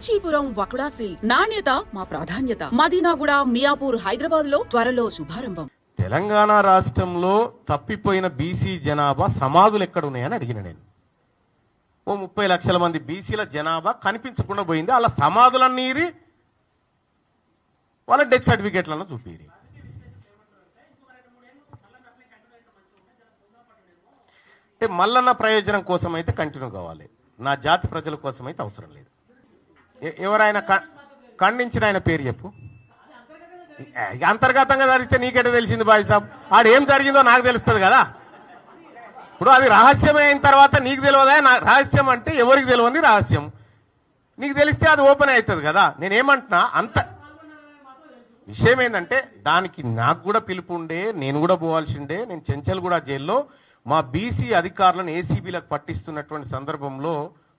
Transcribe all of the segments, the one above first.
Kanchipuram వకుడా silks నాణ్యత మా ప్రాధాన్యత. మదీనాగూడ, మియాపూర్, హైదరాబాద్ లో త్వరలో శుభారంభం. తెలంగాణ రాష్ట్రంలో తప్పిపోయిన బీసీ జనాభా సమాధులు ఎక్కడ ఉన్నాయని అడిగిన నేను. ఓ 30 లక్షల మంది బీసీల జనాభా కనిపించకుండా పోయింది. అలా సమాధులన్నీ వాళ్ళ డెత్ సర్టిఫికేట్లను చూపిరి. అంటే మల్లన్న ప్రయోజనం కోసం అయితే కంటిన్యూ కావాలి, నా జాతి ప్రజల కోసం అయితే అవసరం లేదు. ఎవరైనా ఖండించిన ఆయన పేరు చెప్పు. అంతర్గతంగా జరిగితే నీకెట తెలిసింది బాయ్ సాబ్? ఆడేం జరిగిందో నాకు తెలుస్తుంది కదా. ఇప్పుడు అది రహస్యమే అయిన తర్వాత నీకు తెలియదా? రహస్యం అంటే ఎవరికి తెలియని రహస్యం, నీకు తెలిస్తే అది ఓపెన్ అవుతుంది కదా. నేనేమంటున్నా, అంత విషయం ఏంటంటే దానికి నాకు కూడా పిలుపు ఉండే, నేను కూడా పోవాల్సిండే. నేను చెంచల్గూడ జైల్లో మా బీసీ అధికారులను ఏసీబీలకు పట్టిస్తున్నటువంటి సందర్భంలో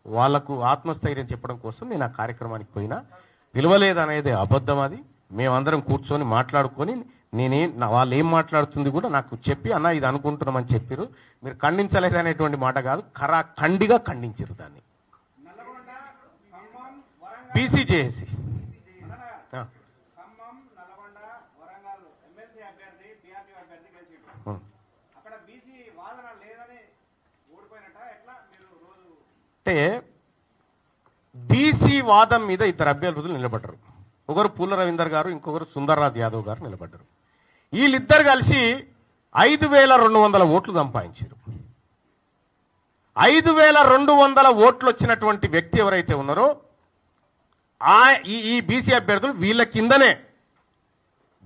వాళ్లకు ఆత్మస్థైర్యం చెప్పడం కోసం నేను ఆ కార్యక్రమానికి పోయినా. పిలవలేదనేది అబద్ధం. అది మేమందరం కూర్చొని మాట్లాడుకొని వాళ్ళు ఏం మాట్లాడుతుంది కూడా నాకు చెప్పి, అన్న ఇది అనుకుంటున్నామని చెప్పారు. మీరు ఖండించలేదనేటువంటి మాట కాదు, ఖండిగా ఖండించారు దాన్ని. బీసీ జేఏసీ అంటే బీసీ వాదం మీద ఇద్దరు అభ్యర్థులు నిలబడ్డారు. ఒకరు పూల రవీందర్ గారు, ఇంకొకరు సుందర్రాజ్ యాదవ్ గారు నిలబడ్డారు. వీళ్ళిద్దరు కలిసి 5200 ఓట్లు సంపాదించారు. 5200 ఓట్లు వచ్చినటువంటి వ్యక్తి ఎవరైతే ఉన్నారో ఈ బీసీ అభ్యర్థులు వీళ్ళ కిందనే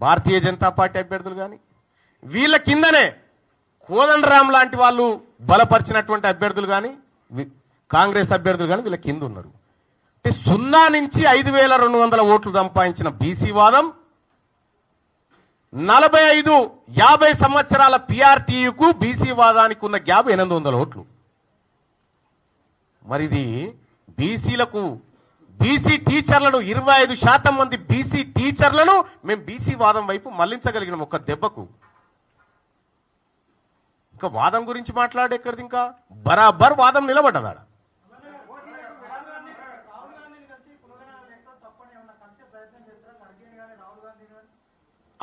భారతీయ జనతా పార్టీ అభ్యర్థులు కానీ, వీళ్ళ కిందనే కోదండరాం లాంటి వాళ్ళు బలపరిచినటువంటి అభ్యర్థులు కానీ, కాంగ్రెస్ అభ్యర్థులు కానీ వీళ్ళ కింద ఉన్నారు. అంటే 0 నుంచి 5200 ఓట్లు సంపాదించిన బీసీ వాదం 45-50 సంవత్సరాల పిఆర్టీయుకు బీసీ వాదానికి ఉన్న గ్యాప్ 800 ఓట్లు. మరి ఇది బీసీలకు, బీసీ టీచర్లను 25% మంది బీసీ టీచర్లను మేము బీసీ వాదం వైపు మళ్లించగలిగిన ఒక దెబ్బకు. ఇంకా వాదం గురించి మాట్లాడేక్కడిది, ఇంకా బరాబర్ వాదం నిలబడ్డదాడ.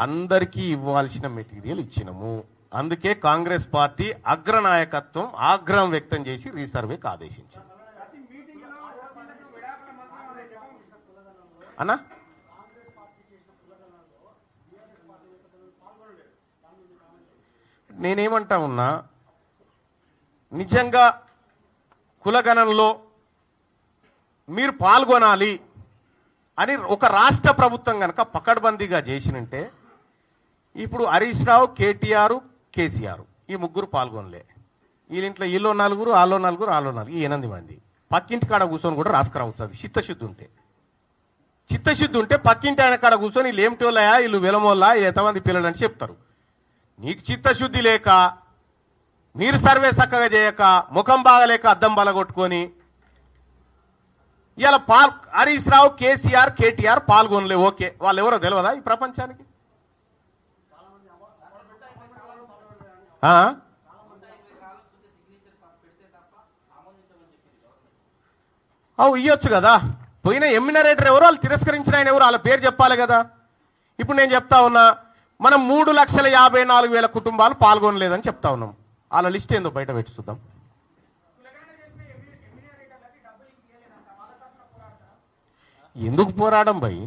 అందరికీ ఇవ్వాల్సిన మెటీరియల్ ఇచ్చినము. అందుకే కాంగ్రెస్ పార్టీ అగ్రనాయకత్వం ఆగ్రహం వ్యక్తం చేసి రీసర్వేకి ఆదేశించింది. అన్నా నేనేమంటా ఉన్నా, నిజంగా కులగణంలో మీరు పాల్గొనాలి అని ఒక రాష్ట్ర ప్రభుత్వం కనుక పకడ్బందీగా చేసినంటే, ఇప్పుడు హరీష్ రావు, కేటీఆర్, కేసీఆర్ ఈ ముగ్గురు పాల్గొనలే. వీళ్ళింట్లో వీళ్ళు 4, వాళ్ళు 4, వాళ్ళు 4, ఈ 8 మంది పక్కింటి కాడ కూర్చొని కూడా రాసుకురావచ్చు. అది చిత్తశుద్ధి ఉంటే పక్కింటి ఆయన కాడ కూర్చొని వీళ్ళు ఏమిటోళ్ళయా, వీళ్ళు విలమోళ్ళ, ఎంతమంది పిల్లలు అని చెప్తారు. నీకు చిత్తశుద్ధి లేక, మీరు సర్వే చక్కగా చేయక, ముఖం బాగలేక అద్దం బలగొట్టుకొని ఇలా హరీష్ రావు, కేసీఆర్, కేటీఆర్ పాల్గొనలే. ఓకే, వాళ్ళు ఎవరో తెలియదా ఈ ప్రపంచానికి? ఇయ్యొచ్చు కదా. పోయిన ఎమ్మినరేటర్ ఎవరు, వాళ్ళు తిరస్కరించిన ఆయన ఎవరు, వాళ్ళ పేరు చెప్పాలి కదా. ఇప్పుడు నేను చెప్తా ఉన్నా, మనం 3,54,000 కుటుంబాలు పాల్గొనలేదని చెప్తా ఉన్నాం. వాళ్ళ లిస్ట్ ఏందో బయట పెట్టి చూద్దాం. ఎందుకు పోరాడం భయ్?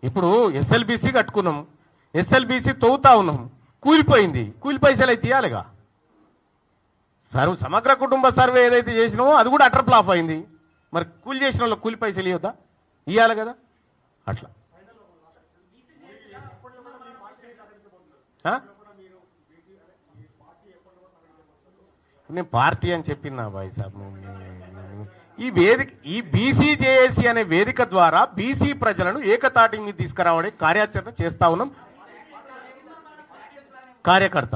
ఇప్పుడు ఎస్ఎల్బీసీ కట్టుకున్నాం, ఎస్ఎల్బీసీ తవ్వుతా ఉన్నాం, కూలిపోయింది, కూలి పైసలు అయితే ఇవ్వాలిగా. సమగ్ర కుటుంబ సర్వే ఏదైతే చేసినామో అది కూడా అటర్ ఫ్లాప్ అయింది. మరి కూలి చేసిన వాళ్ళకి కూలి పైసలు ఇవ్వద్దా? ఇవ్వాలి కదా. అట్లా నేను పార్టీ అని చెప్పినా బాయ్ సాబ్. ఈ బీసీ జేఏసీ అనే వేదిక ద్వారా బీసీ ప్రజలను ఏకతాటి మీద తీసుకురావడే కార్యాచరణ చేస్తా ఉన్నాం. కార్యకర్త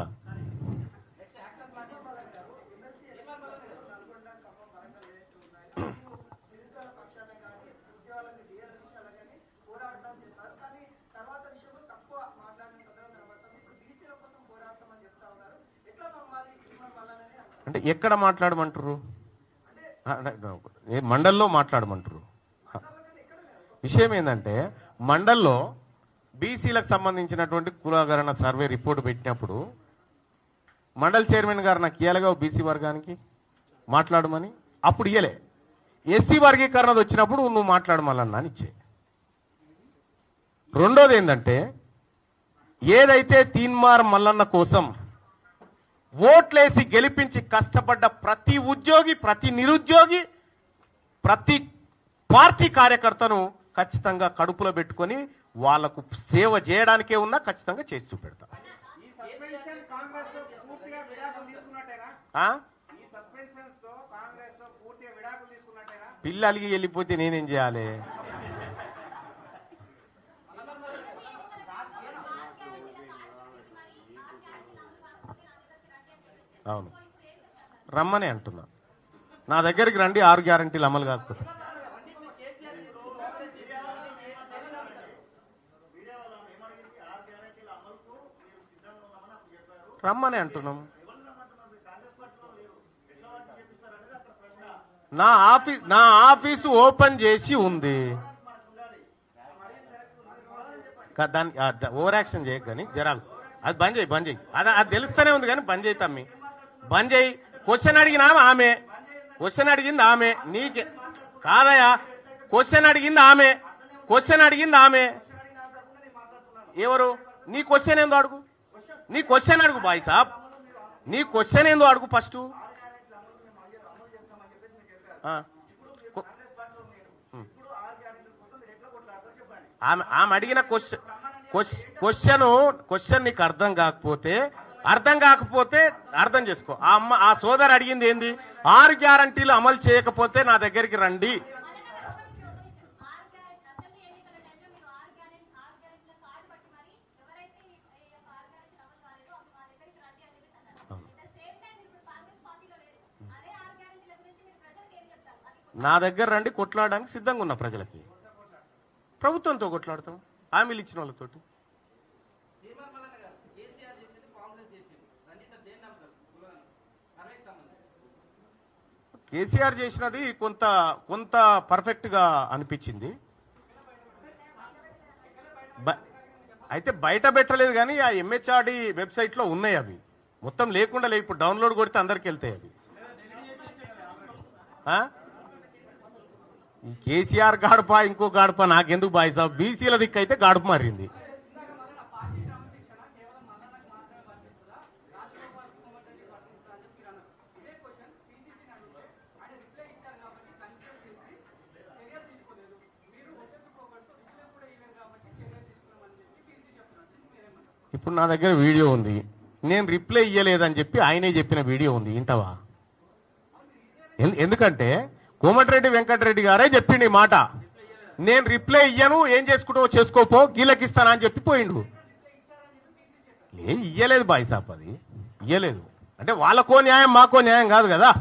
అంటే ఎక్కడ మాట్లాడమంటారు? మండల్లో మాట్లాడమంటారు. విషయం ఏంటంటే మండల్లో బీసీలకు సంబంధించినటువంటి కులగణన సర్వే రిపోర్ట్ పెట్టినప్పుడు మండల్ చైర్మన్ గారు నాకు ఇయ్యాలిగా బీసీ వర్గానికి మాట్లాడమని, అప్పుడు ఇయ్యలే. ఎస్సీ వర్గీకరణ వచ్చినప్పుడు నువ్వు మాట్లాడమన్నా అని ఇచ్చే. రెండోది ఏంటంటే ఏదైతే తీన్మార్ మల్లన్న కోసం ఓట్లేసి గెలిపించి కష్టపడ్డ ప్రతి ఉద్యోగి, ప్రతి నిరుద్యోగి, ప్రతి పార్టీ కార్యకర్తను ఖచ్చితంగా కడుపులో పెట్టుకొని వాళ్లకు సేవ చేయడానికే ఉన్నా ఖచ్చితంగా చేసి చూపెడతా. పిల్లలకి వెళ్ళిపోతే నేనేం చేయాలి? అవును, రమ్మనే అంటున్నా. నా దగ్గరికి రండి, 6 గ్యారంటీలు అమలు కాకపోతే. రమ్మనే అంటున్నాం. నా ఆఫీసు ఓపెన్ చేసి ఉంది. దాన్ని ఓవర్ యాక్షన్ చేయకు కానీ జరాలు అది బంద్ చేయి. అది తెలుస్తూనే ఉంది కానీ బంద్ చేయి తమ్మి, బంద్ చేయి. క్వశ్చన్ అడిగినా ఆమె, క్వశ్చన్ అడిగింది ఆమె, నీకే కాదయా. క్వశ్చన్ అడిగింది ఆమె. ఎవరు? నీ క్వశ్చన్ ఏందో అడుగు, బాయ్ సాబ్. నీ క్వశ్చన్ ఏందో అడుగు ఫస్ట్. ఆమె అడిగిన క్వశ్చన్ నీకు అర్థం కాకపోతే అర్థం చేసుకో. ఆ సోదరు అడిగింది ఏంది? 6 గ్యారంటీలు అమలు చేయకపోతే నా దగ్గరికి రండి. నా దగ్గర రండి, కొట్లాడడానికి సిద్ధంగా ఉన్నా. ప్రజలకి ప్రభుత్వంతో కొట్లాడతాం, హామీలు ఇచ్చిన వాళ్ళతోటి. కేసీఆర్ చేసినది కొంత పర్ఫెక్ట్ గా అనిపించింది. అయితే బయట పెట్టలేదు కానీ ఆ ఎంహెచ్ఆర్డి వెబ్సైట్ లో ఉన్నాయి అవి. మొత్తం లేకుండా లేవు. ఇప్పుడు డౌన్లోడ్ కొడితే అందరికి వెళ్తాయి అవి. ఈ కేసీఆర్ గాడుపా ఇంకో గాడుపా నాకెందుకు బాయ్ సాబ్? బీసీల దిక్కు అయితే గాడుపు మారింది. ఇప్పుడు నా దగ్గర వీడియో ఉంది, నేను రిప్లై ఇయ్యలేదని చెప్పి ఆయనే చెప్పిన వీడియో ఉంది, ఇంటవా? ఎందుకంటే కోమటిరెడ్డి వెంకటరెడ్డి గారే చెప్పిండు ఈ మాట. నేను రిప్లై ఇయ్యను, ఏం చేసుకుంటావో చేసుకోపో, గీలకిస్తానా అని చెప్పి పోయిండు. ఇయ్యలేదు బాయ్ సాబ్, అది ఇయ్యలేదు. అంటే వాళ్ళకో న్యాయం మాకో న్యాయం కాదు కదా.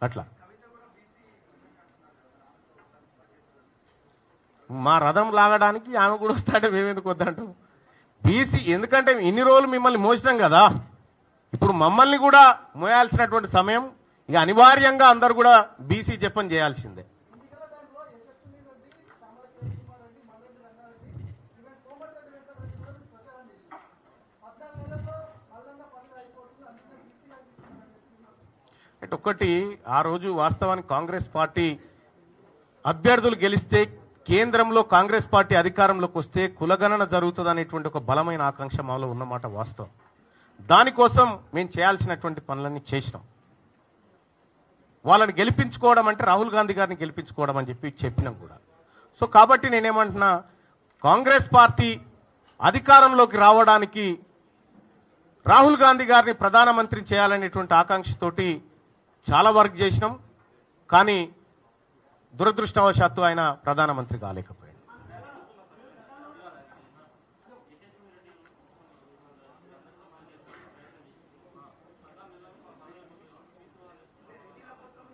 అట్లా మా రథం లాగడానికి ఆమె కూడా వస్తాడే, మేమెందుకు వద్దంటాం? బీసీ ఎందుకంటే ఇన్ని రోజులు మిమ్మల్ని మోసినాం కదా, ఇప్పుడు మమ్మల్ని కూడా మోయాల్సినటువంటి సమయం. ఇక అనివార్యంగా అందరు కూడా బీసీ చెప్పని చేయాల్సిందే. అంటే ఒకటి, ఆ రోజు వాస్తవానికి కాంగ్రెస్ పార్టీ అభ్యర్థులు గెలిస్తే, కేంద్రంలో కాంగ్రెస్ పార్టీ అధికారంలోకి వస్తే కులగణన జరుగుతుంది అనేటువంటి ఒక బలమైన ఆకాంక్ష మాలో ఉన్నమాట వాస్తవం. దానికోసం మేము చేయాల్సినటువంటి పనులన్నీ చేసినాం. వాళ్ళని గెలిపించుకోవడం అంటే రాహుల్ గాంధీ గారిని గెలిపించుకోవడం అని చెప్పినాం కూడా. సో కాబట్టి నేనేమంటున్నా, కాంగ్రెస్ పార్టీ అధికారంలోకి రావడానికి రాహుల్ గాంధీ గారిని ప్రధానమంత్రిని చేయాలనేటువంటి ఆకాంక్షతోటి చాలా వర్క్ చేసినాం. కానీ దురదృష్టవశాత్తు ఆయన ప్రధానమంత్రి కాలేకపోయాడు.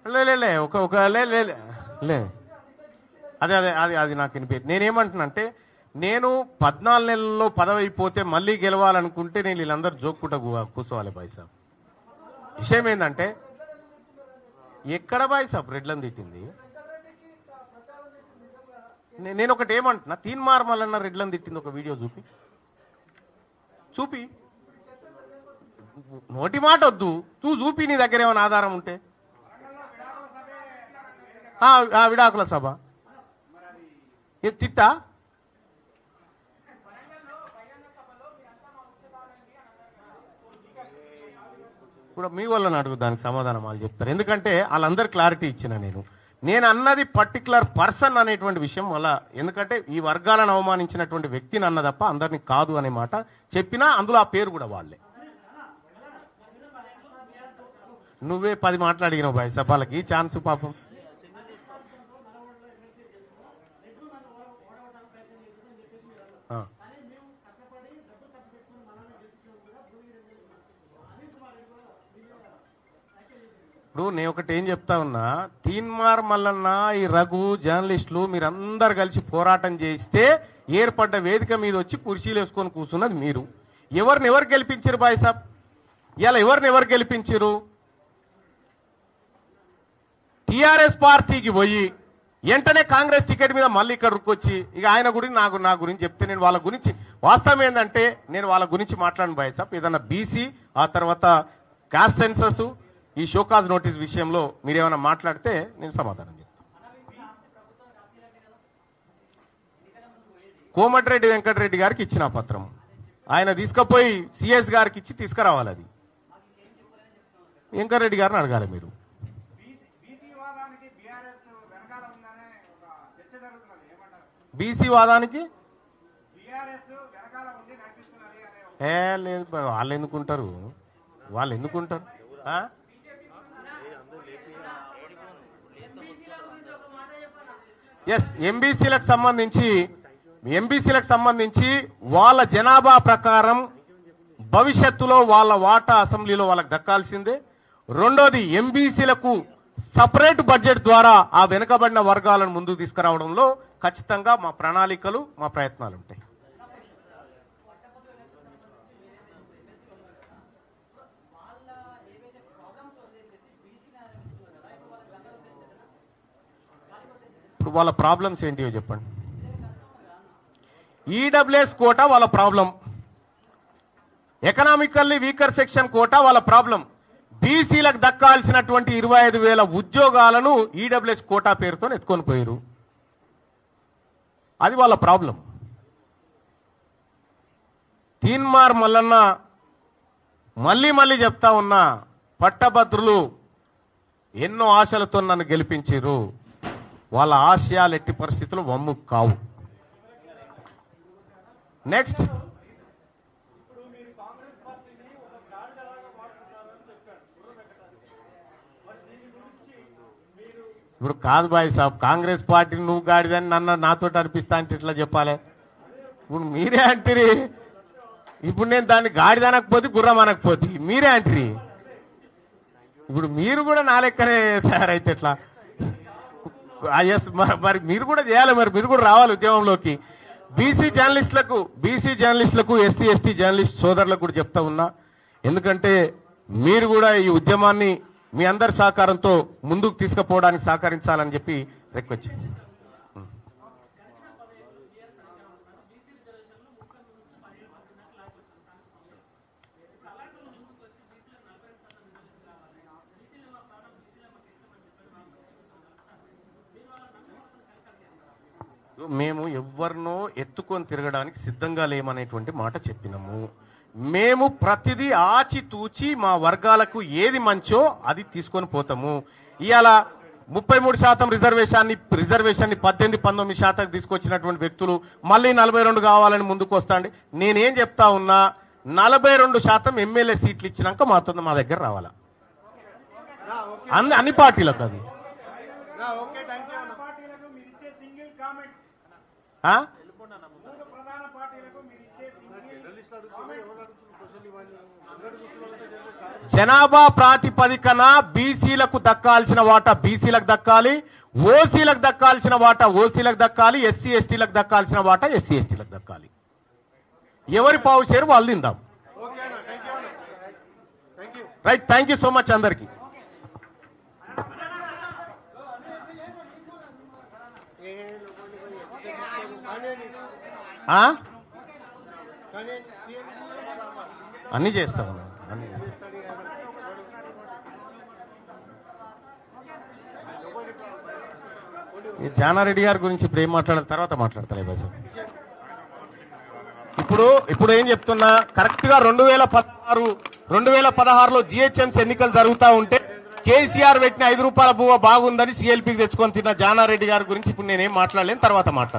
లే అదే అదే అది అది నాకు వినిపించదు. నేనేమంటున్నా అంటే, నేను 14 నెలల్లో పదవి అయిపోతే మళ్ళీ గెలవాలనుకుంటే నేను వీళ్ళందరూ జోక్కుంటా కూర్చోవాలి బాయ్ సాబ్. విషయం ఏంటంటే, ఎక్కడ బాయ్ సాబ్ రెడ్లను తిట్టింది? నేను ఒకటి ఏమంటున్నా, తీన్మార్ మల్లన్న రెడ్లను తిట్టింది ఒక వీడియో చూపి నోటి మాట వద్దు, చూపి నీ దగ్గర ఏమైనా ఆధారం ఉంటే. విడాకుల సభ ఏ తిట్టా? ఇప్పుడు మీ వాళ్ళని అడుగు, దానికి సమాధానం వాళ్ళు చెప్తారు. ఎందుకంటే వాళ్ళందరూ క్లారిటీ ఇచ్చిన నేను అన్నది పర్టికులర్ పర్సన్ అనేటువంటి విషయం వల్ల, ఎందుకంటే ఈ వర్గాలను అవమానించినటువంటి వ్యక్తిని అన్న తప్ప అందరినీ కాదు అనే మాట చెప్పినా అందులో ఆ పేరు కూడా వాళ్ళే. నువ్వే 10 మాట్లాడినావు బాయ్ సభలకి ఛాన్స్ పాపం. ఇప్పుడు నేను ఒకటి ఏం చెప్తా ఉన్నా, తీన్మార్ మల్లన్న, ఈ రఘు, జర్నలిస్టులు మీరందరు కలిసి పోరాటం చేస్తే ఏర్పడ్డ వేదిక మీద వచ్చి కుర్చీలు వేసుకొని కూర్చున్నది మీరు. ఎవరు గెలిపించారు బాయ్ సాబ్? ఇలా ఎవరు గెలిపించారు? టిఆర్ఎస్ పార్టీకి పోయి వెంటనే కాంగ్రెస్ టికెట్ మీద మళ్ళీ ఇక్కడికి వచ్చి ఇక ఆయన గురించి నా గురించి చెప్తే, నేను వాళ్ళ గురించి వాస్తవం ఏంటంటే నేను వాళ్ళ గురించి మాట్లాడను బాయ్ సాబ్. ఏదన్నా బీసీ, ఆ తర్వాత కాస్ట్ సెన్సస్, ఈ షోకాజ్ నోటీస్ విషయంలో మీరేమైనా మాట్లాడితే నేను సమాధానం చెప్తాను. కోమటిరెడ్డి వెంకటరెడ్డి గారికి ఇచ్చిన పత్రం ఆయన తీసుకుపోయి సిఎస్ గారికి ఇచ్చి తీసుకురావాలి. అది వెంకటరెడ్డి గారిని అడగాలి మీరు. బీసీ వాదానికి లేదు, వాళ్ళు ఎందుకుంటారు? ఎస్, ఎంబీసీలకు సంబంధించి వాళ్ళ జనాభా ప్రకారం భవిష్యత్తులో వాళ్ళ వాటా అసెంబ్లీలో వాళ్ళకి దక్కాల్సిందే. రెండోది, ఎంబీసీలకు సపరేట్ బడ్జెట్ ద్వారా ఆ వెనుకబడిన వర్గాలను ముందుకు తీసుకురావడంలో ఖచ్చితంగా మా ప్రణాళికలు, మా ప్రయత్నాలు ఉంటాయి. ఇప్పుడు వాళ్ళ ప్రాబ్లమ్స్ ఏంటివో చెప్పండి. ఈడబ్ల్యూఎస్ కోటా వాళ్ళ problem, economically weaker section quota వాళ్ళ ప్రాబ్లం. బీసీలకు దక్కాల్సినటువంటి 25,000 ఉద్యోగాలను ఈడబ్ల్యూఎస్ కోటా పేరుతో ఎత్తుకొని పోయారు. అది వాళ్ళ ప్రాబ్లం. తీన్మార్ మల్లన్న మళ్ళీ చెప్తా ఉన్నా, పట్టభద్రులు ఎన్నో ఆశలతో నన్ను గెలిపించారు. వాళ్ళ ఆశయాలు ఎట్టి పరిస్థితుల్లో వమ్ము కావు. నెక్స్ట్, ఇప్పుడు కాదు బాయ్ సాబ్, కాంగ్రెస్ పార్టీని నువ్వు గాడిదని నాతో అనిపిస్తా అంటే ఎట్లా చెప్పాలి? ఇప్పుడు మీరే అంటారు. ఇప్పుడు నేను దాన్ని గాడిదనకపోతే గుర్రం అనకపోతే మీరే అంటారు. ఇప్పుడు మీరు కూడా నా లెక్కనే తయారైతే ఎట్లా? ఎస్, మరి మీరు కూడా చేయాలి, మరి మీరు కూడా రావాలి ఉద్యమంలోకి. బీసీ జర్నలిస్టులకు ఎస్సీ ఎస్టీ జర్నలిస్ట్ సోదరులకు కూడా చెప్తా ఉన్నా, ఎందుకంటే మీరు కూడా ఈ ఉద్యమాన్ని మీ అందరి సహకారంతో ముందుకు తీసుకుపోవడానికి సహకరించాలని చెప్పి రిక్వెస్ట్. మేము ఎవరినో ఎత్తుకొని తిరగడానికి సిద్ధంగా లేమనేటువంటి మాట చెప్పినాము. మేము ప్రతిదీ ఆచితూచి మా వర్గాలకు ఏది మంచో అది తీసుకొని పోతాము. ఇవాళ 33% రిజర్వేషన్ 18-19% తీసుకొచ్చినటువంటి వ్యక్తులు మళ్ళీ 42 కావాలని ముందుకు వస్తాండి. నేనేం చెప్తా ఉన్నా, 42% ఎమ్మెల్యే సీట్లు ఇచ్చినాక మా దగ్గర రావాలా అన్ని పార్టీలకు. అది జనాభా ప్రాతిపదికన బీసీలకు దక్కాల్సిన వాటా బీసీలకు దక్కాలి, ఓసీలకు దక్కాల్సిన వాటా ఓసీలకు దక్కాలి, ఎస్సీ ఎస్టీలకు దక్కాల్సిన వాటా ఎస్సీ ఎస్టీలకు దక్కాలి. ఎవరి పావు షేరు వాళ్ళు తిందాం. Right, thank you so much అందరికి. ఆ? అన్ని చేస్తాం అన్ని చేస్తాం. ఈ జానారెడ్డి గారి గురించి ఇప్పుడు ఏం మాట్లాడాలి తర్వాత మాట్లాడతాను బాయ్ సాబ్. ఇప్పుడు ఏం చెప్తున్నా, కరెక్ట్ గా 2016లో జిహెచ్ఎంసీ ఎన్నికలు జరుగుతూ ఉంటే కేసీఆర్ పెట్టిన 5 రూపాయల బువ్వ బాగుందని సిఎల్పీకి తెచ్చుకొని తిన్న జానారెడ్డి గారి గురించి ఇప్పుడు నేనేం మాట్లాడలేను, తర్వాత మాట్లాడతాను.